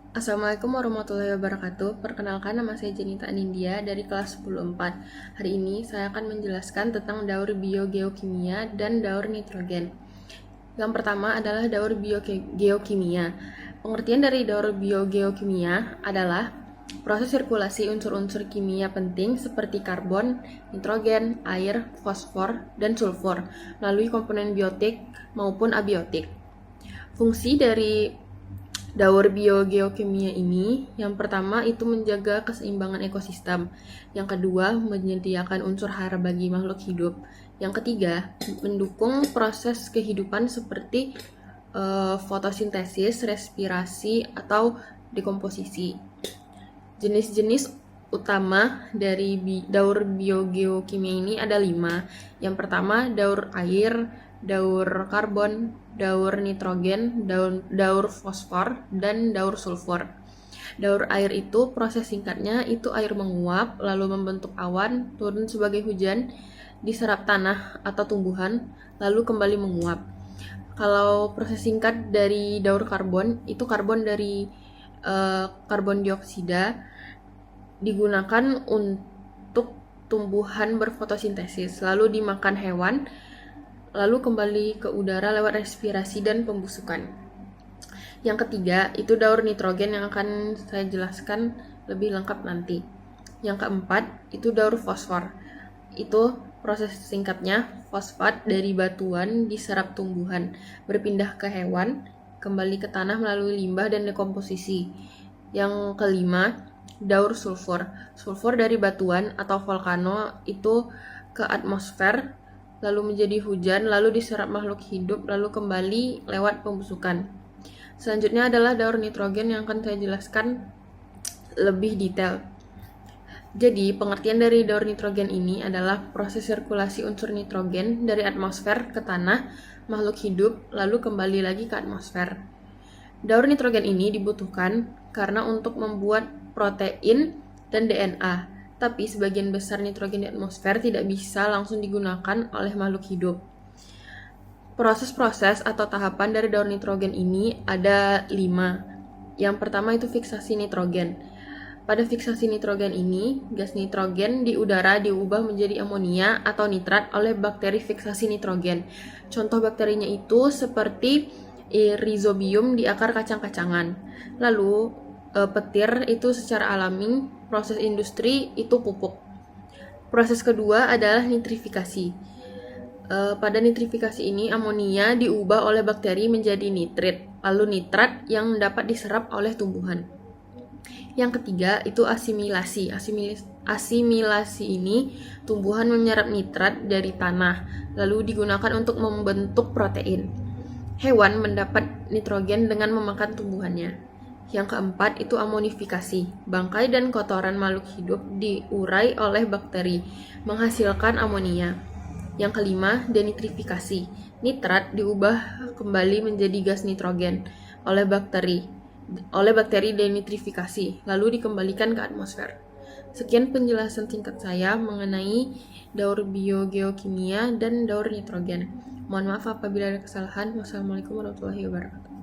Assalamualaikum warahmatullahi wabarakatuh. Perkenalkan, nama saya Jenita Anindya dari kelas 10-4. Hari ini saya akan menjelaskan tentang daur biogeokimia dan daur nitrogen. Yang pertama adalah daur biogeokimia. Pengertian dari daur biogeokimia adalah proses sirkulasi unsur-unsur kimia penting seperti karbon, nitrogen, air, fosfor, dan sulfur melalui komponen biotik maupun abiotik. Fungsi dari daur biogeokimia ini, yang pertama itu menjaga keseimbangan ekosistem, yang kedua menyediakan unsur hara bagi makhluk hidup, yang ketiga mendukung proses kehidupan seperti fotosintesis, respirasi, atau dekomposisi. Jenis-jenis utama dari daur biogeokimia ini ada 5. Yang pertama daur air, daur karbon, daur nitrogen, daur fosfor, dan daur sulfur. Daur air itu proses singkatnya itu air menguap lalu membentuk awan, turun sebagai hujan, diserap tanah atau tumbuhan, lalu kembali menguap. Kalau proses singkat dari daur karbon itu karbon dari karbon dioksida digunakan untuk tumbuhan berfotosintesis, lalu dimakan hewan, lalu kembali ke udara lewat respirasi dan pembusukan. Yang ketiga, itu daur nitrogen yang akan saya jelaskan lebih lengkap nanti. Yang keempat, itu daur fosfor. Itu proses singkatnya, fosfat dari batuan diserap tumbuhan, berpindah ke hewan, kembali ke tanah melalui limbah dan dekomposisi. Yang kelima, daur sulfur. Sulfur dari batuan atau volcano itu ke atmosfer, lalu menjadi hujan, lalu diserap makhluk hidup, lalu kembali lewat pembusukan. Selanjutnya adalah daur nitrogen yang akan saya jelaskan lebih detail. Jadi, pengertian dari daur nitrogen ini adalah proses sirkulasi unsur nitrogen dari atmosfer ke tanah, makhluk hidup, lalu kembali lagi ke atmosfer. Daur nitrogen ini dibutuhkan karena untuk membuat protein dan DNA, tapi sebagian besar nitrogen di atmosfer tidak bisa langsung digunakan oleh makhluk hidup. Proses-proses atau tahapan dari daur nitrogen ini ada 5. Yang pertama itu fiksasi nitrogen. Pada fiksasi nitrogen ini, gas nitrogen di udara diubah menjadi amonia atau nitrat oleh bakteri fiksasi nitrogen. Contoh bakterinya itu seperti Rhizobium di akar kacang-kacangan. Lalu petir itu secara alami, proses industri itu pupuk. Proses kedua adalah nitrifikasi. Pada nitrifikasi ini amonia diubah oleh bakteri menjadi nitrit, lalu nitrat yang dapat diserap oleh tumbuhan. Yang ketiga itu asimilasi. Asimilasi ini tumbuhan menyerap nitrat dari tanah, lalu digunakan untuk membentuk protein. Hewan mendapat nitrogen dengan memakan tumbuhannya. Yang keempat itu amonifikasi. Bangkai dan kotoran makhluk hidup diurai oleh bakteri, menghasilkan amonia. Yang kelima, denitrifikasi. Nitrat diubah kembali menjadi gas nitrogen oleh bakteri denitrifikasi, lalu dikembalikan ke atmosfer. Sekian penjelasan singkat saya mengenai daur biogeokimia dan daur nitrogen. Mohon maaf apabila ada kesalahan. Wassalamualaikum warahmatullahi wabarakatuh.